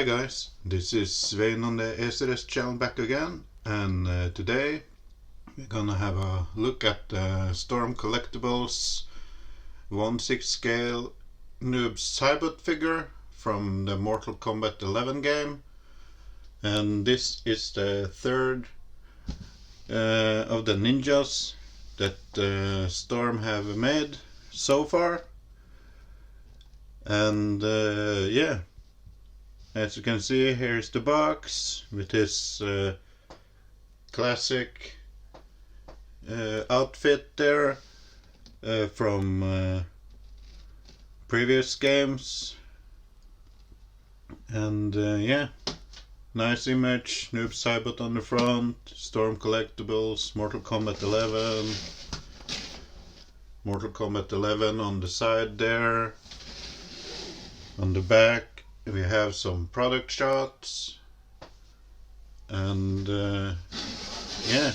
guys, this is Svein on the ACRS channel back again, and today we're gonna have a look at the Storm Collectibles 1/6 scale Noob Saibot figure from the Mortal Kombat 11 game. And this is the third of the ninjas that Storm have made so far. And yeah, as you can see, here's the box with his classic outfit there from previous games. And yeah, nice image, Noob Saibot on the front, Storm Collectibles, Mortal Kombat 11, Mortal Kombat 11 on the side there. On the back we have some product shots, and yeah,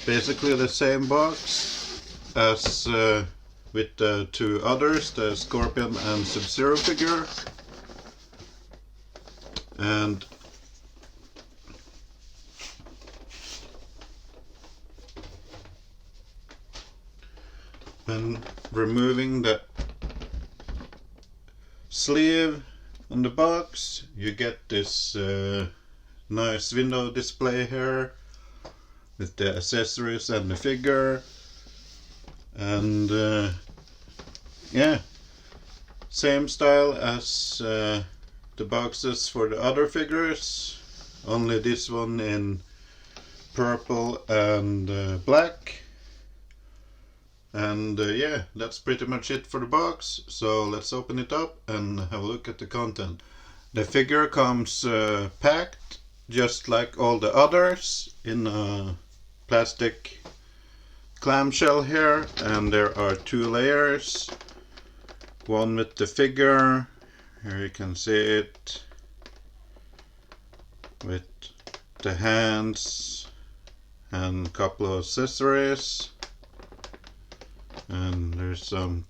basically the same box as with the two others, the Scorpion and Sub-Zero figure. And when removing the sleeve on the box, you get this nice window display here with the accessories and the figure. And yeah, same style as the boxes for the other figures, only this one in purple and black. And yeah, that's pretty much it for the box, so let's open it up and have a look at the content. The figure comes packed just like all the others in a plastic clamshell here, and there are two layers, one with the figure, here you can see it with the hands and a couple of accessories. And there's some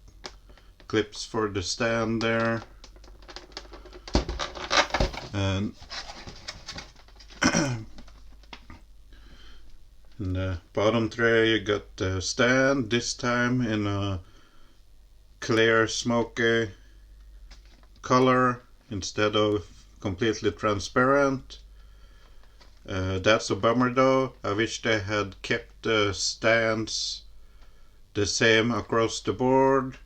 clips for the stand there. And in the bottom tray you got the stand, this time in a clear smoky color instead of completely transparent. That's a bummer though. I wish they had kept the stands the same across the board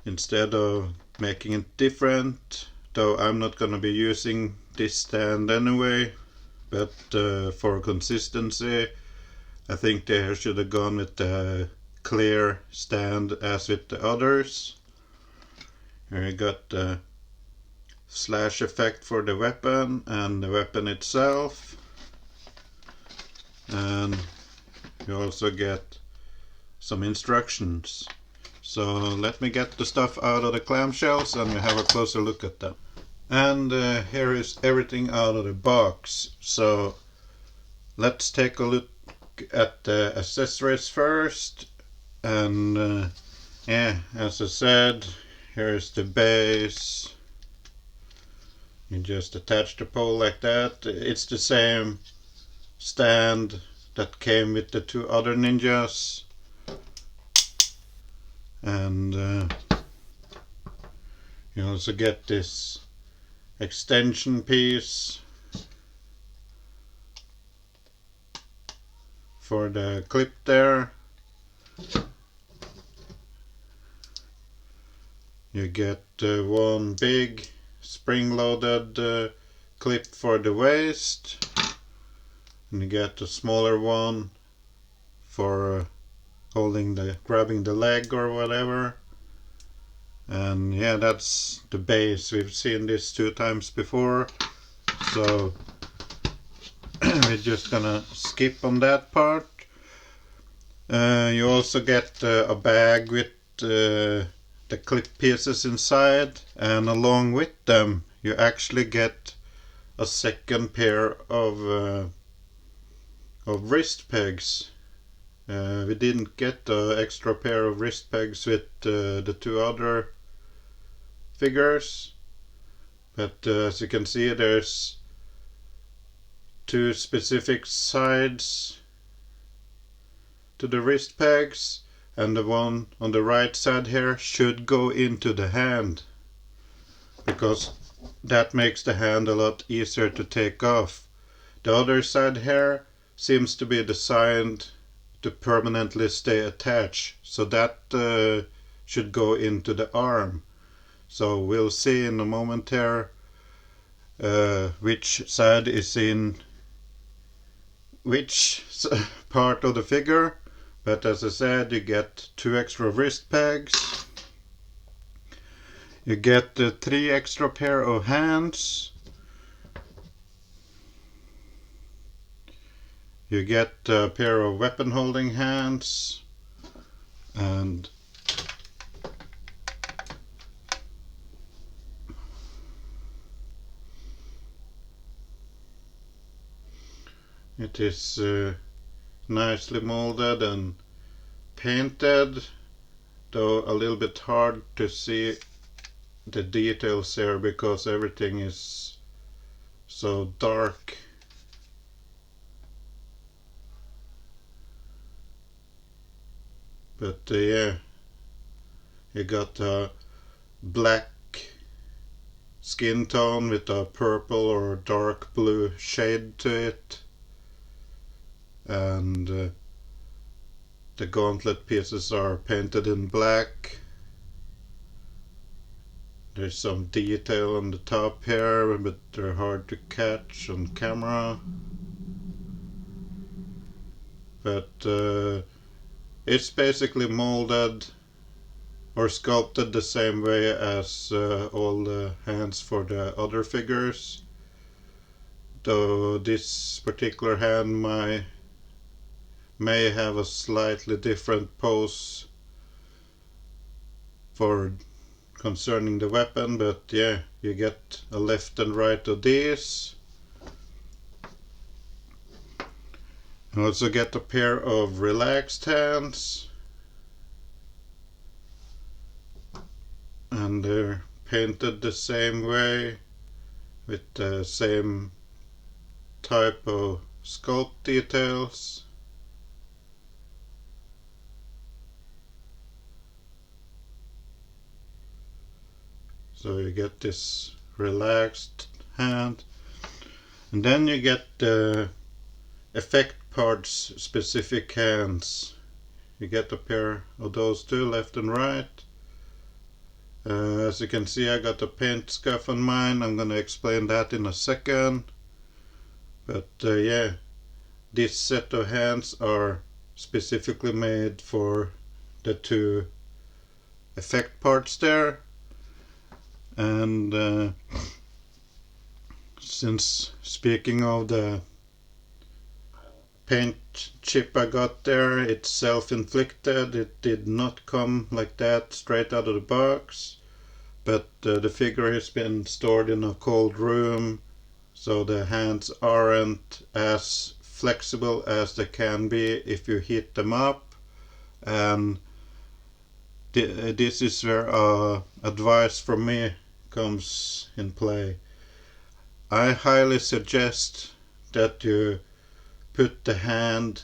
instead of making it different, though I'm not gonna be using this stand anyway, but for consistency I think they should have gone with the clear stand as with the others. Here you got the slash effect for the weapon and the weapon itself, and you also get some instructions. So let me get the stuff out of the clamshells and we have a closer look at them. And here is everything out of the box. So let's take a look at the accessories first. And yeah, as I said, here's the base. You just attach the pole like that. It's the same stand that came with the two other ninjas. And you also get this extension piece for the clip there. You get one big spring-loaded clip for the waist, and you get a smaller one for grabbing the leg or whatever. And yeah, that's the base. We've seen this 2 times before, so we're just gonna skip on that part. You also get a bag with the clip pieces inside, and along with them you actually get a second pair of wrist pegs. We didn't get the extra pair of wrist pegs with the two other figures, but as you can see, there's two specific sides to the wrist pegs, and the one on the right side here should go into the hand, because that makes the hand a lot easier to take off. The other side here seems to be designed to permanently stay attached, so that should go into the arm. So we'll see in a moment here which side is in which part of the figure. But as I said, you get 2 extra wrist pegs, you get 3 extra pair of hands, you get a pair of weapon holding hands, and it is nicely molded and painted, though a little bit hard to see the details here because everything is so dark. But yeah, you got a black skin tone with a purple or dark blue shade to it, and the gauntlet pieces are painted in black. There's some detail on the top here, but they're hard to catch on camera. But it's basically molded or sculpted the same way as all the hands for the other figures, though this particular hand may have a slightly different pose for concerning the weapon, but yeah, you get a left and right of these. You also get a pair of relaxed hands, and they're painted the same way with the same type of sculpt details. So you get this relaxed hand, and then you get the effect parts specific hands. You get a pair of those two, left and right. As you can see, I got a paint scuff on mine. I'm gonna explain that in a second. But yeah, this set of hands are specifically made for the two effect parts there. And since speaking of the paint chip I got there, it's self-inflicted. It did not come like that straight out of the box, but the figure has been stored in a cold room, so the hands aren't as flexible as they can be if you heat them up. And this is where advice from me comes in play. I highly suggest that you put the hand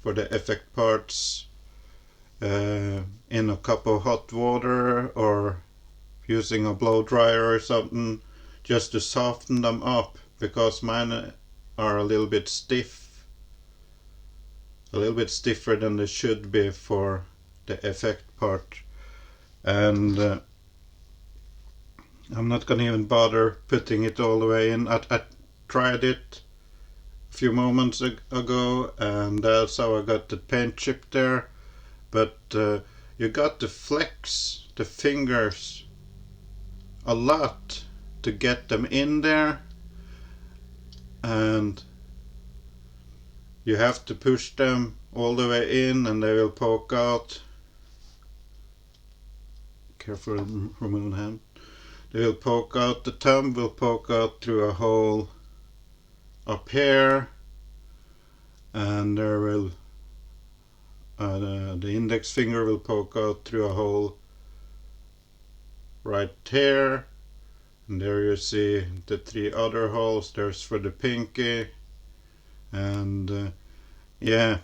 for the effect parts in a cup of hot water, or using a blow dryer or something, just to soften them up, because mine are a little bit stiff, a little bit stiffer than they should be for the effect part. And I'm not gonna even bother putting it all the way in. I tried it a few moments ago, and that's how I got the paint chip there. But you got to flex the fingers a lot to get them in there, and you have to push them all the way in and they will poke out. Careful, remove hand. They will poke out, the thumb will poke out through a hole up here, and there will the index finger will poke out through a hole right here. And there you see the 3 other holes. There's for the pinky. And yeah,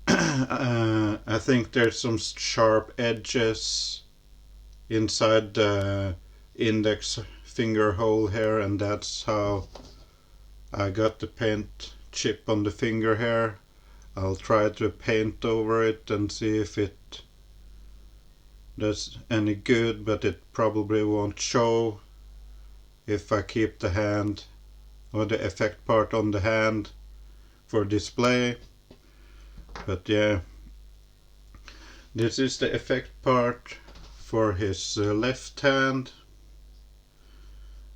I think there's some sharp edges inside the index finger hole here, and that's how I got the paint chip on the finger here. I'll try to paint over it and see if it does any good, but it probably won't show if I keep the hand or the effect part on the hand for display. But yeah, this is the effect part for his left hand,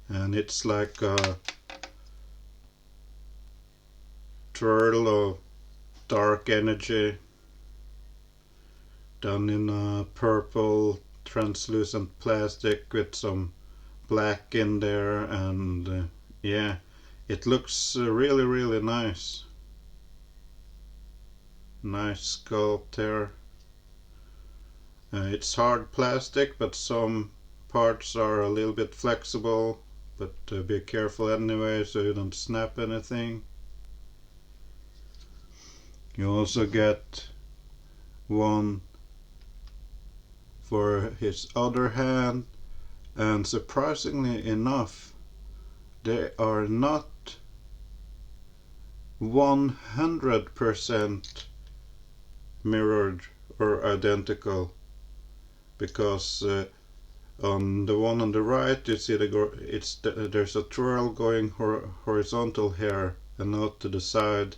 and it's like a twirl of dark energy done in a purple translucent plastic with some black in there, and yeah, it looks really nice. Nice sculpt there. It's hard plastic, but some parts are a little bit flexible, but be careful anyway so you don't snap anything. You also get one for his other hand, and surprisingly enough, they are not 100% mirrored or identical, because on the one on the right you see there's a twirl going horizontal here and not to the side,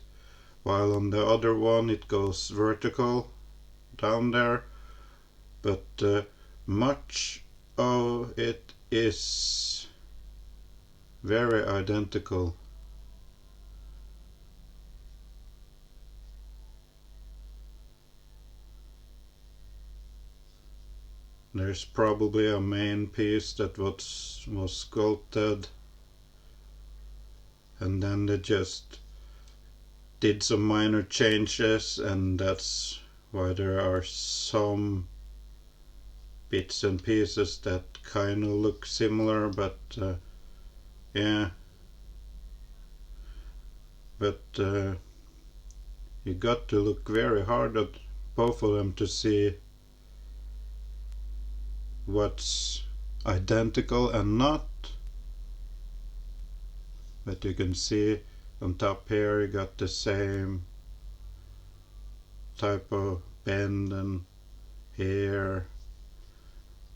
while on the other one it goes vertical down there, but much of it is very identical. There's probably a main piece that was sculpted, and then they just did some minor changes, and that's why there are some bits and pieces that kind of look similar, but yeah, but you got to look very hard at both of them to see what's identical and not. But you can see on top here you got the same type of bend and here,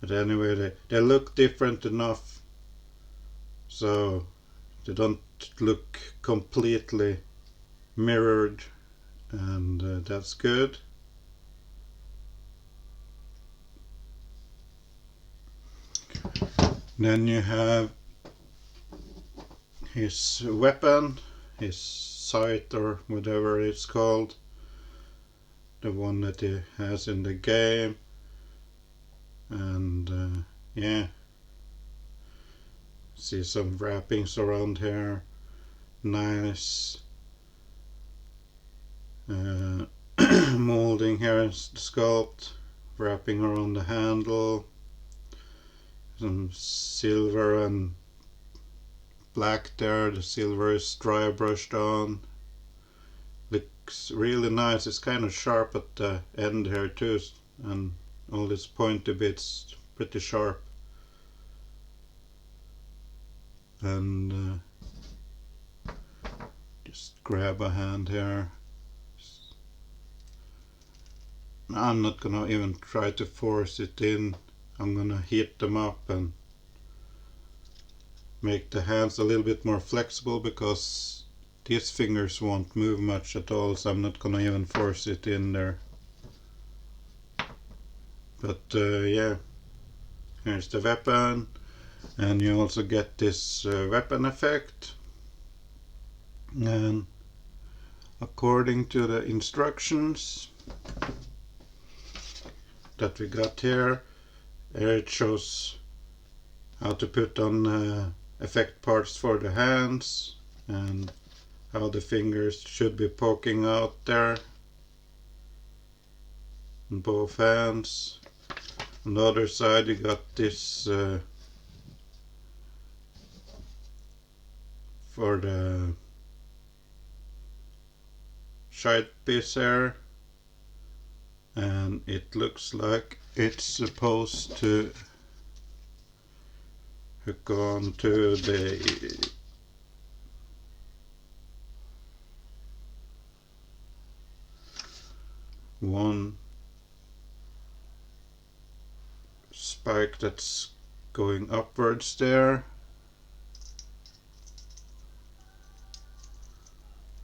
but anyway they look different enough so they don't look completely mirrored, and that's good. Then you have his weapon, his sight or whatever it's called, the one that he has in the game, and yeah, see some wrappings around here, nice molding here, sculpt, wrapping around the handle, some silver and black there. The silver is dry brushed on. Looks really nice. It's kind of sharp at the end here too, and all these pointy bits pretty sharp. And just grab a hand here. I'm not gonna even try to force it in. I'm gonna heat them up and make the hands a little bit more flexible, because these fingers won't move much at all, so I'm not gonna even force it in there. But yeah, here's the weapon, and you also get this weapon effect. And according to the instructions that we got here, it shows how to put on effect parts for the hands and how the fingers should be poking out there in both hands. On the other side you got this for the shite piece here, and it looks like it's supposed to hook on to the one spike that's going upwards there.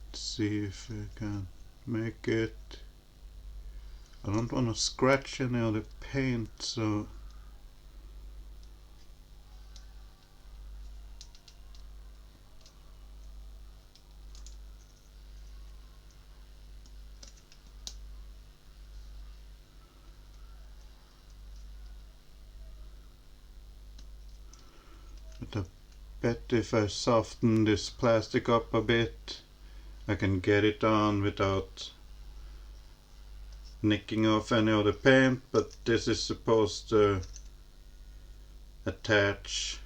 Let's see if I can make it. I don't want to scratch any of the paint, so I bet if I soften this plastic up a bit, I can get it on without nicking off any of the paint, but this is supposed to attach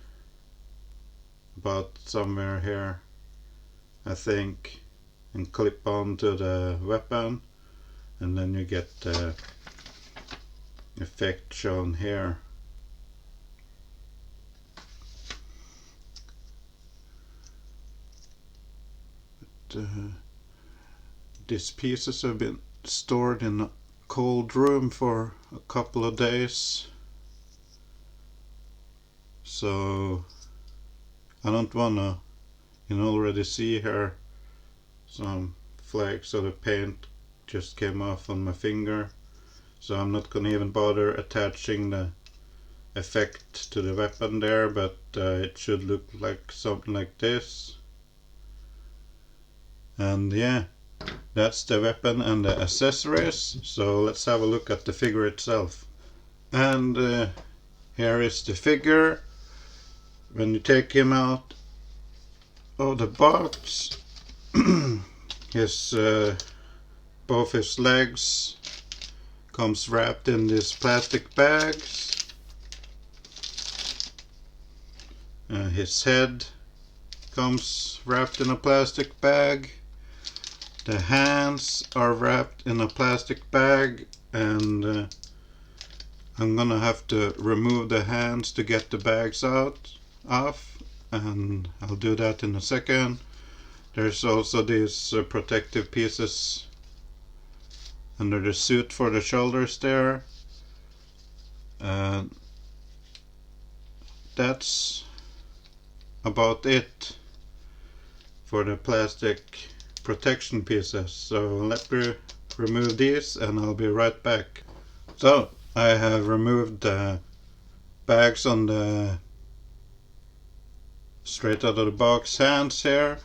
about somewhere here, I think, and clip onto the weapon, and then you get the effect shown here. But these pieces have been stored in a cold room for a couple of days, so I don't wanna, you can already see here some flakes of the paint just came off on my finger, so I'm not gonna even bother attaching the effect to the weapon there, but it should look like something like this. And yeah, that's the weapon and the accessories, so let's have a look at the figure itself. And here is the figure. When you take him out of the box, his both his legs comes wrapped in these plastic bags. His head comes wrapped in a plastic bag. The hands are wrapped in a plastic bag, and I'm gonna have to remove the hands to get the bags off, and I'll do that in a second. There's also these protective pieces under the suit for the shoulders there. That's about it for the plastic protection pieces, so let me remove these and I'll be right back. So I have removed the bags on the straight out of the box hands here,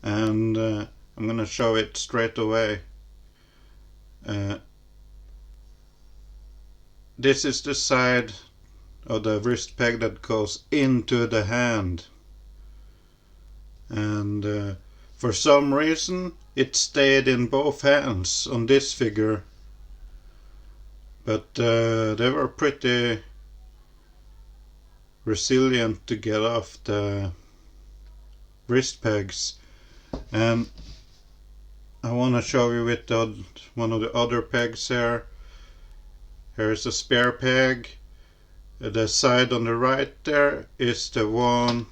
and I'm gonna show it straight away. This is the side of the wrist peg that goes into the hand, and for some reason it stayed in both hands on this figure, but they were pretty resilient to get off the wrist pegs. And I want to show you with one of the other pegs here. Here's a spare peg. The side on the right there is the one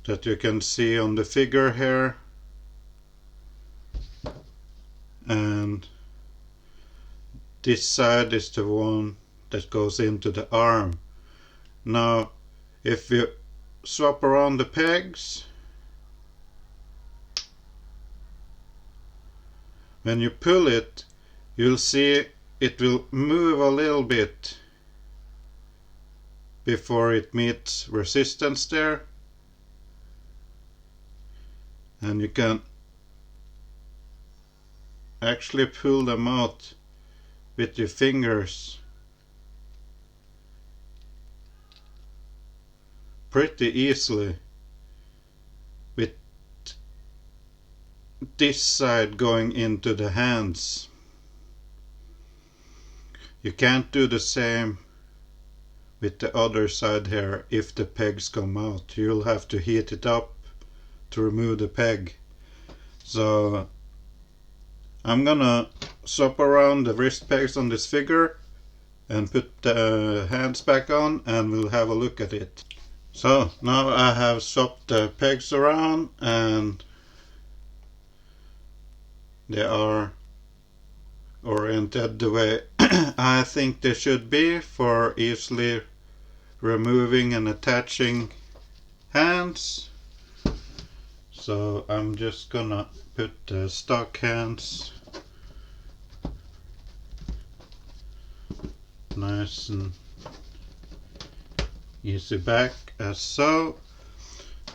that you can see on the figure here, and this side is the one that goes into the arm. Now if you swap around the pegs, when you pull it, you'll see it will move a little bit before it meets resistance there, and you can actually pull them out with your fingers pretty easily, with this side going into the hands. You can't do the same with the other side here if the pegs come out. You'll have to heat it up to remove the peg. So I'm gonna swap around the wrist pegs on this figure and put the hands back on, and we'll have a look at it. So now I have swapped the pegs around and they are oriented the way I think they should be for easily removing and attaching hands. So I'm just gonna put the stock hands nice and easy back as so,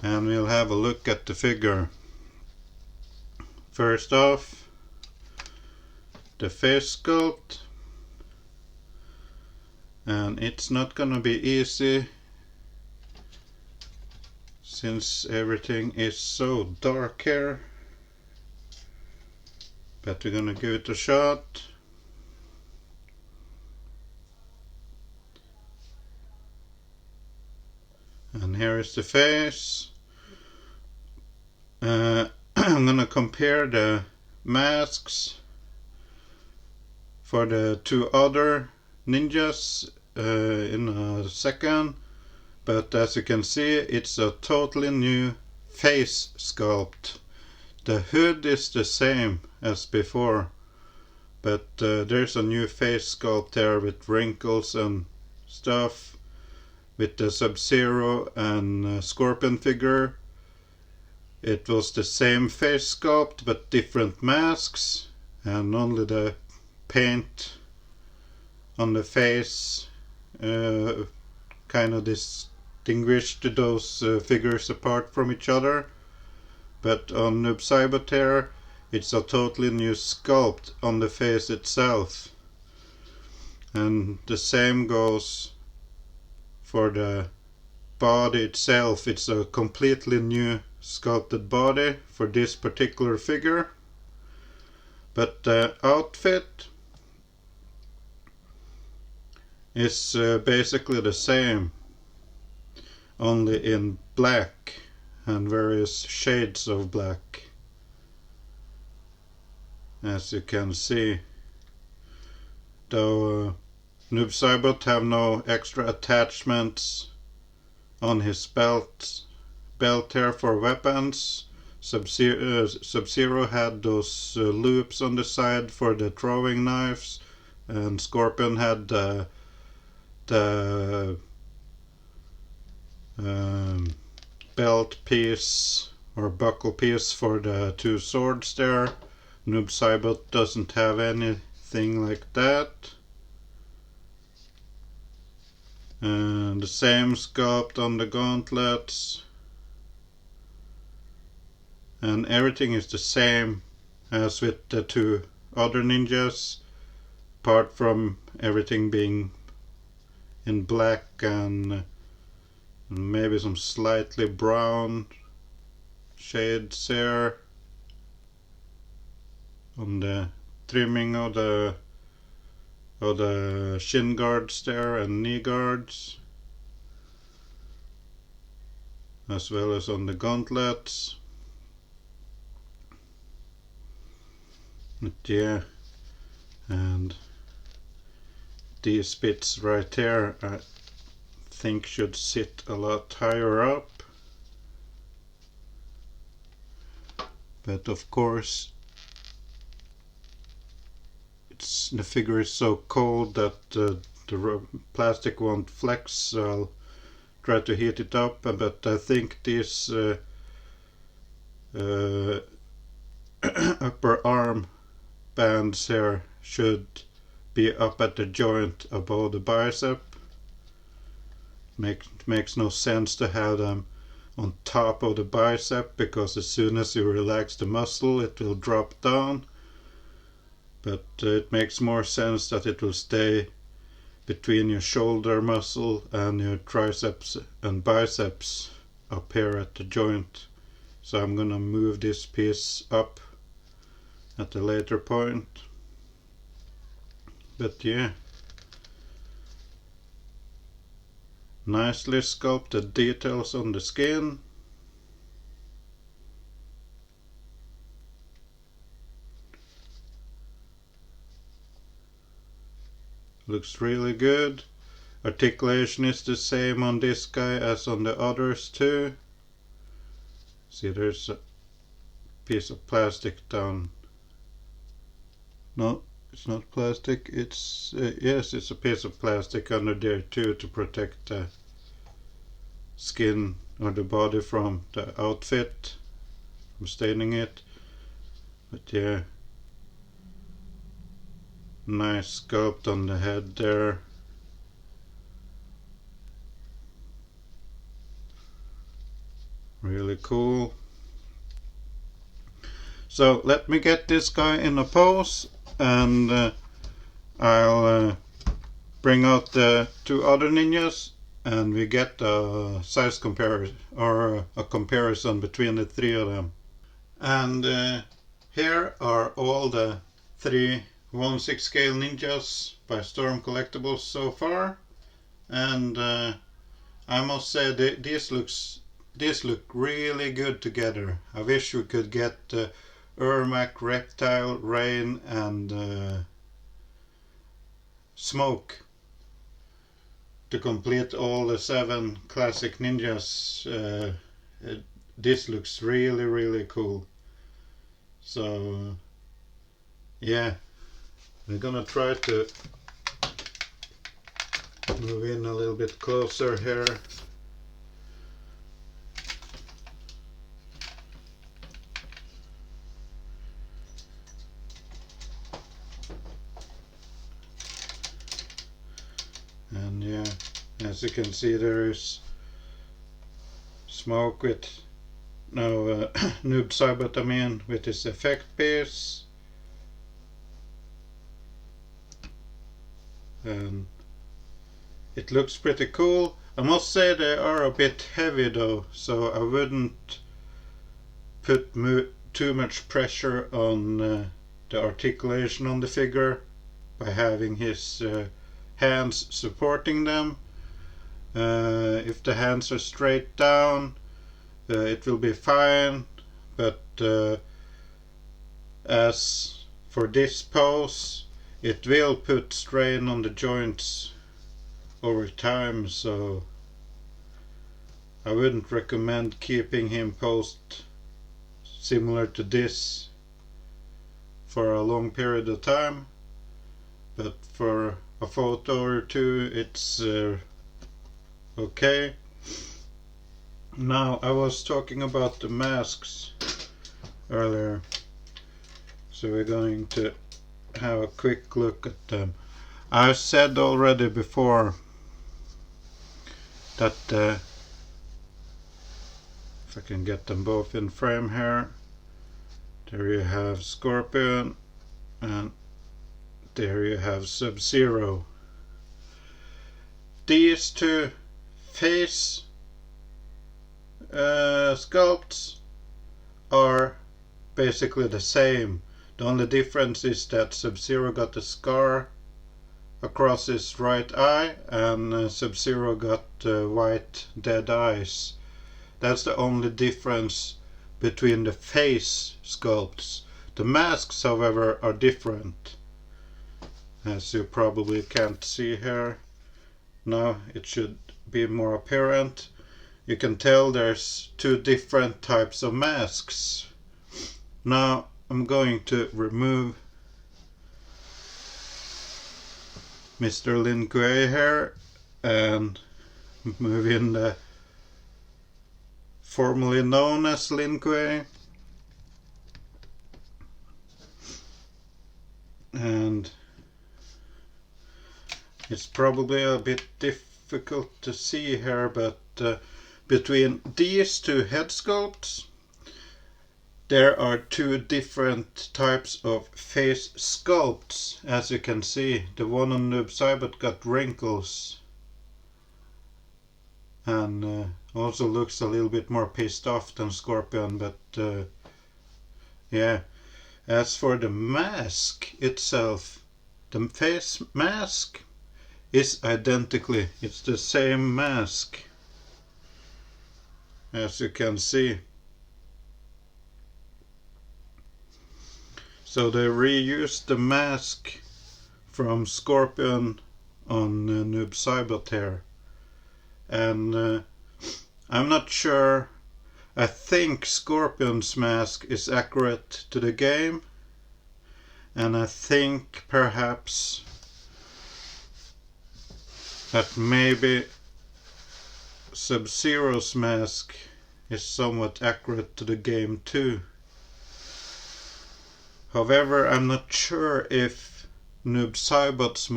and we'll have a look at the figure. First off, the face sculpt, and it's not gonna be easy since everything is so dark here, but we're gonna give it a shot. And here is the face. I'm gonna compare the masks for the two other ninjas in a second, but as you can see, it's a totally new face sculpt. The hood is the same as before, but there's a new face sculpt there with wrinkles and stuff. With the Sub-Zero and Scorpion figure, it was the same face sculpt but different masks, and only the paint on the face kind of distinguished those figures apart from each other. But on Noob Saibot here, it's a totally new sculpt on the face itself, and the same goes for the body itself. It's a completely new sculpted body for this particular figure, but the outfit is basically the same, only in black and various shades of black, as you can see. Though Noob Saibot have no extra attachments on his belt here for weapons. Sub-Zero had those loops on the side for the throwing knives, and Scorpion had the belt piece or buckle piece for the two swords there. Noob Saibot doesn't have anything like that. And the same sculpt on the gauntlets, and everything is the same as with the two other ninjas, apart from everything being in black and maybe some slightly brown shades here on the trimming of the shin guards there and knee guards, as well as on the gauntlets. But yeah, and these bits right here I think should sit a lot higher up, but of course the figure is so cold that the plastic won't flex, so I'll try to heat it up. But I think these upper arm bands here should be up at the joint above the bicep. Makes no sense to have them on top of the bicep, because as soon as you relax the muscle it will drop down. But it makes more sense that it will stay between your shoulder muscle and your triceps and biceps up here at the joint. So I'm gonna move this piece up at a later point. But yeah, Nicely sculpted details on the skin. Looks really good. Articulation is the same on this guy as on the others too. See, there's a piece of plastic down. No, it's not plastic. It's yes, it's a piece of plastic under there too to protect the skin or the body from the outfit, from staining it. But yeah, nice sculpt on the head there. Really cool. So let me get this guy in a pose, and I'll bring out the two other ninjas, and we get a size comparison, or a comparison between the three of them. And here are all the three 1/6 scale ninjas by Storm Collectibles so far, and I must say these look really good together. I wish we could get Ermac, Reptile, Rain, and Smoke to complete all the 7 classic ninjas. This looks really cool. So yeah, we're gonna try to move in a little bit closer here. And yeah, as you can see, there is Smoke with Noob Saibot, I mean, with his effect piece, and it looks pretty cool. I must say they are a bit heavy though, so I wouldn't put too much pressure on the articulation on the figure by having his hands supporting them. If the hands are straight down, it will be fine, but as for this pose, it will put strain on the joints over time, so I wouldn't recommend keeping him posed similar to this for a long period of time, but for a photo or two it's okay. Now, I was talking about the masks earlier, so we're going to have a quick look at them. I said already before that if I can get them both in frame here, there you have Scorpion and there you have Sub-Zero. These two face sculpts are basically the same. The only difference is that Sub-Zero got a scar across his right eye and Sub-Zero got white dead eyes. That's the only difference between the face sculpts. The masks, however, are different, as you probably can't see here. Now it should be more apparent. You can tell there's two different types of masks. Now I'm going to remove Mr. Lin Kuei here and move in the formerly known as Lin Kuei. And it's probably a bit difficult to see here, but between these two head sculpts there are two different types of face sculpts. As you can see, the one on Noob Saibot got wrinkles and also looks a little bit more pissed off than Scorpion, but yeah. As for the mask itself, the face mask is identically. It's the same mask, as you can see. So they reused the mask from Scorpion on Noob Saibot here. And I'm not sure. I think Scorpion's mask is accurate to the game. And I think perhaps that maybe Sub-Zero's mask is somewhat accurate to the game too. However, I'm not sure if Noob Saibot's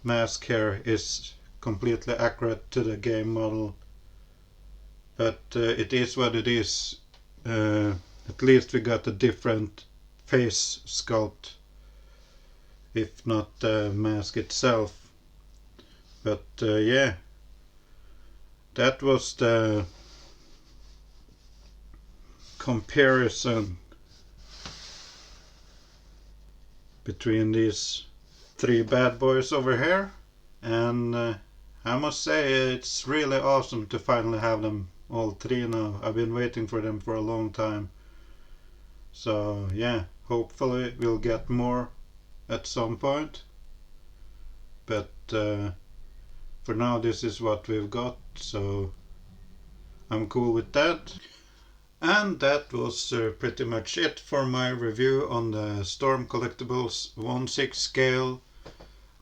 mask here is completely accurate to the game model. But it is what it is. At least we got a different face sculpt, if not the mask itself. But yeah, that was the comparison between these three bad boys over here. And I must say it's really awesome to finally have them all three now. I've been waiting for them for a long time. So yeah, hopefully we'll get more at some point. But for now this is what we've got, so I'm cool with that. And that was pretty much it for my review on the Storm Collectibles 1/6 scale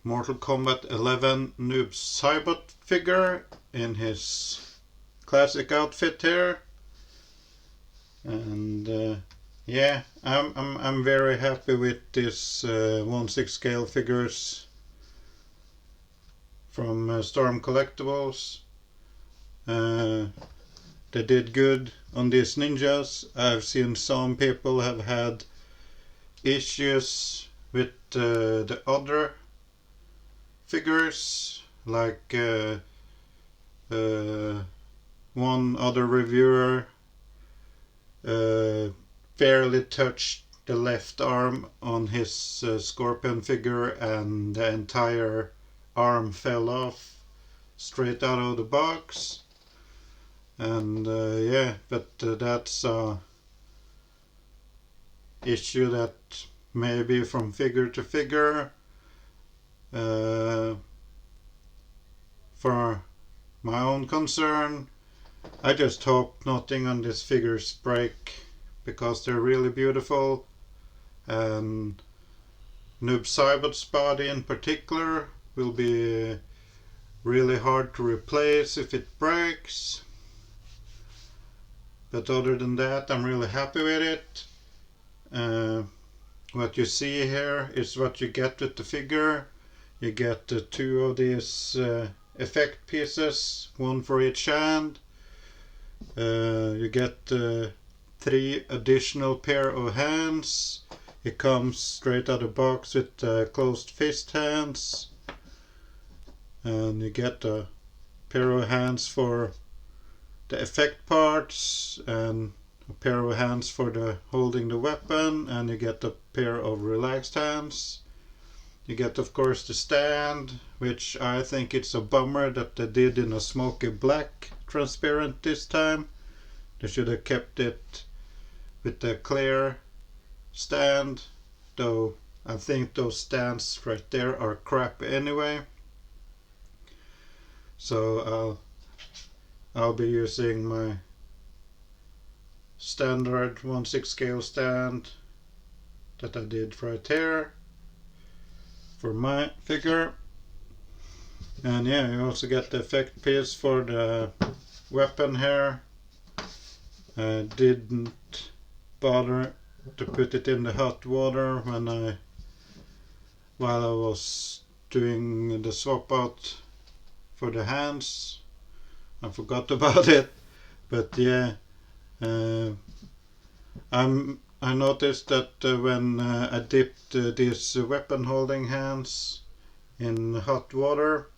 Mortal Kombat 11 Noob Saibot figure in his classic outfit here. And yeah, I'm very happy with this 1/6 scale figures from Storm Collectibles. They did good on these ninjas. I've seen some people have had issues with the other figures, like one other reviewer barely touched the left arm on his Scorpion figure and the entire arm fell off straight out of the box. And yeah, but that's a issue that may be from figure to figure. For my own concern, I just hope nothing on these figures break, because they're really beautiful. And Noob Saibot's body in particular will be really hard to replace if it breaks. But other than that, I'm really happy with it. What you see here is what you get with the figure. You get two of these effect pieces, one for each hand. You get 3 additional pair of hands. It comes straight out of the box with closed fist hands. And you get a pair of hands for the effect parts, and a pair of hands for the holding the weapon, and you get a pair of relaxed hands. You get, of course, the stand, which I think it's a bummer that they did in a smoky black transparent this time. They should have kept it with the clear stand, though I think those stands right there are crap anyway. So I'll be using my standard 1/6 scale stand that I did right here for my figure. And yeah, you also get the effect piece for the weapon here. I didn't bother to put it in the hot water while I was doing the swap out for the hands. I forgot about it, but yeah, I noticed that when I dipped these weapon holding hands in hot water,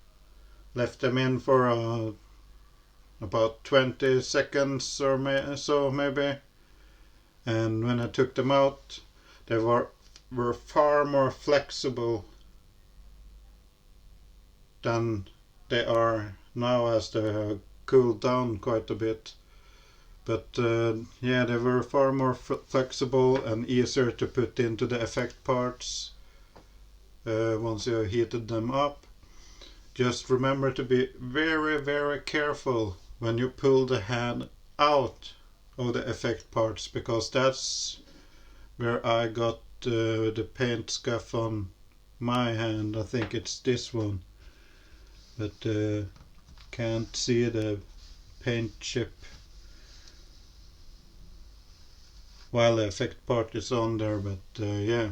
left them in for about 20 seconds or so maybe, and when I took them out, they were far more flexible than they are now, as they have cooled down quite a bit. But yeah, they were far more flexible and easier to put into the effect parts once you have heated them up. Just remember to be very, very careful when you pull the hand out of the effect parts, because that's where I got the paint scuff on my hand. I think it's this one, but can't see the paint chip while the effect part is on there. But yeah,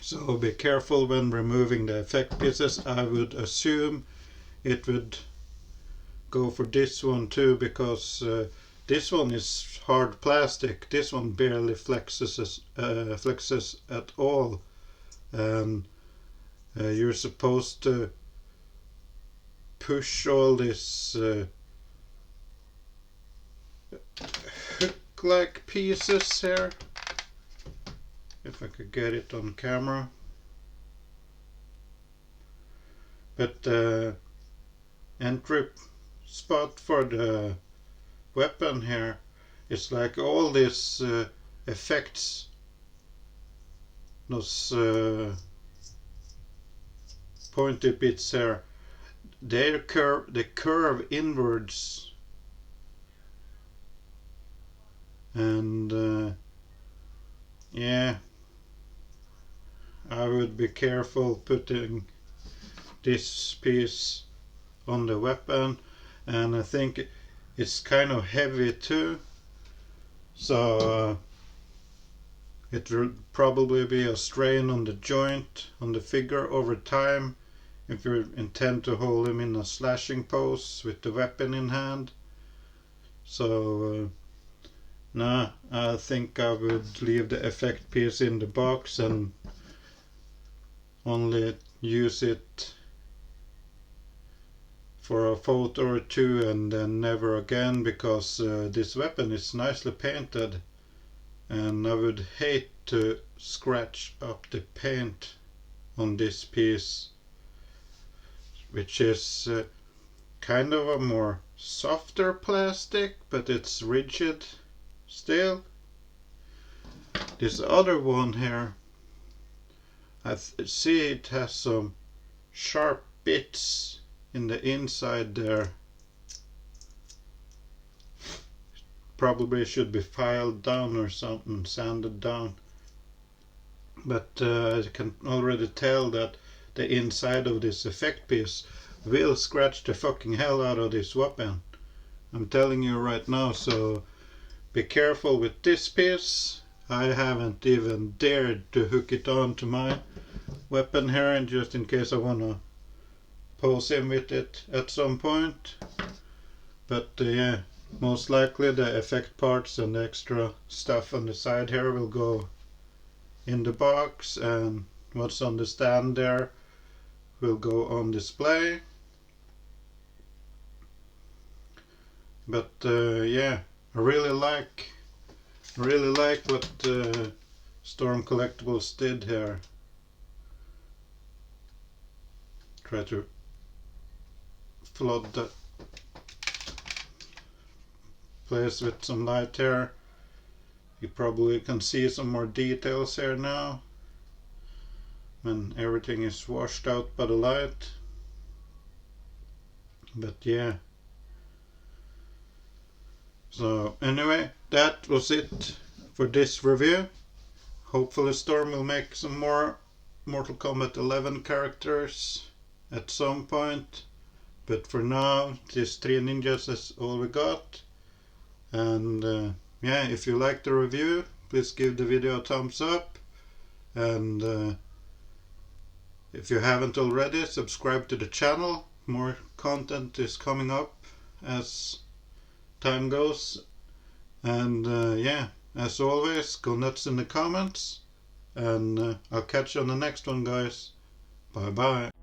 so be careful when removing the effect pieces. I would assume it would go for this one too, because this one is hard plastic. This one barely flexes at all, and you're supposed to push all this hook-like pieces here. If I could get it on camera. But the entry spot for the weapon here is like all these effects, those pointy bits here, they curve inwards, and yeah, I would be careful putting this piece on the weapon, and I think it's kind of heavy too, so it will probably be a strain on the joint, on the figure over time, if you intend to hold him in a slashing pose with the weapon in hand. So nah, I think I would leave the effect piece in the box and only use it for a photo or two and then never again, because this weapon is nicely painted and I would hate to scratch up the paint on this piece, which is kind of a more softer plastic, but it's rigid still. This other one here, I see it has some sharp bits in the inside there. Probably should be filed down or something, sanded down. But I can already tell that the inside of this effect piece will scratch the fucking hell out of this weapon. I'm telling you right now, so be careful with this piece. I haven't even dared to hook it on to my weapon here, and just in case I want to pose him with it at some point. But yeah, most likely the effect parts and the extra stuff on the side here will go in the box, and what's on the stand there will go on display. But yeah, I really like what Storm Collectibles did here. Try to flood the place with some light here. You probably can see some more details here now when everything is washed out by the light. But yeah, so anyway, that was it for this review. Hopefully Storm will make some more Mortal Kombat 11 characters at some point, but for now these 3 ninjas is all we got. And yeah, if you like the review, please give the video a thumbs up, and if you haven't already, subscribe to the channel. More content is coming up as time goes. And yeah, as always, go nuts in the comments, and I'll catch you on the next one, guys. Bye bye.